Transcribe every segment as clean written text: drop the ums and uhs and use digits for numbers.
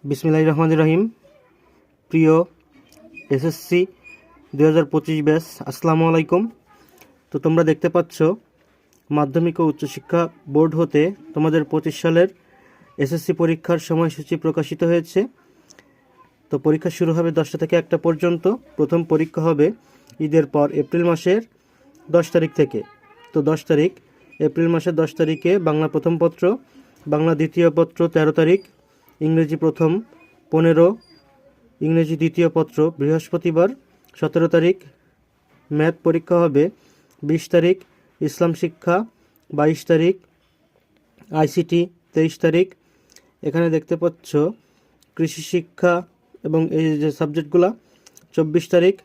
বিসমিল্লাহির রহমানির রহিম। প্রিয় এসএসসি 2025 ব্যাচ, আসসালামু আলাইকুম। তো তোমরা দেখতে পাচ্ছ মাধ্যমিক ও উচ্চশিক্ষা বোর্ড হতে তোমাদের 25 সালের এসএসসি পরীক্ষার সময়সূচি প্রকাশিত হয়েছে। তো পরীক্ষা শুরু হবে 10টা থেকে 1টা পর্যন্ত। প্রথম পরীক্ষা হবে ঈদের পর এপ্রিল মাসের 10 তারিখ থেকে। তো এপ্রিল মাসের 10 তারিখে বাংলা প্রথম পত্র, বাংলা দ্বিতীয় পত্র 13 তারিখ, ইংরেজি প্রথম 15, ইংরেজি দ্বিতীয় পত্র বৃহস্পতিবার 17 তারিখ। ম্যাথ পরীক্ষা হবে 20 তারিখ, ইসলাম শিক্ষা 22 তারিখ, আইসিটি 23 তারিখ। এখানে দেখতে পাচ্ছ কৃষি শিক্ষা এবং এই যে সাবজেক্টগুলো 24 তারিখ,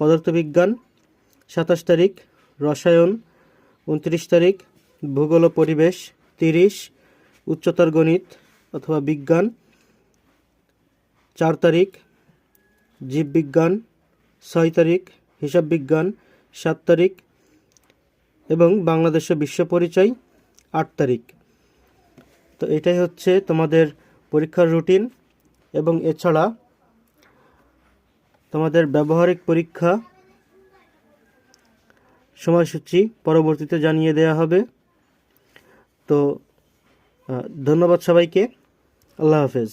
পদার্থবিজ্ঞান 27 তারিখ, রসায়ন 29 তারিখ, ভূগোল ও পরিবেশ 30, উচ্চতর গণিত অথবা বিজ্ঞান 4 তারিখ, জীববিজ্ঞান 6 তারিখ, হিসাব বিজ্ঞান 7 তারিখ এবং বাংলাদেশ ও বিশ্ব পরিচয় 8 তারিখ। তো এটাই হচ্ছে তোমাদের পরীক্ষার রুটিন। এবং এছাড়া তোমাদের ব্যবহারিক পরীক্ষা সময়সূচি পরবর্তীতে জানিয়ে দেওয়া হবে। তো ধন্যবাদ সবাইকে। আল্লাহ হাফেজ।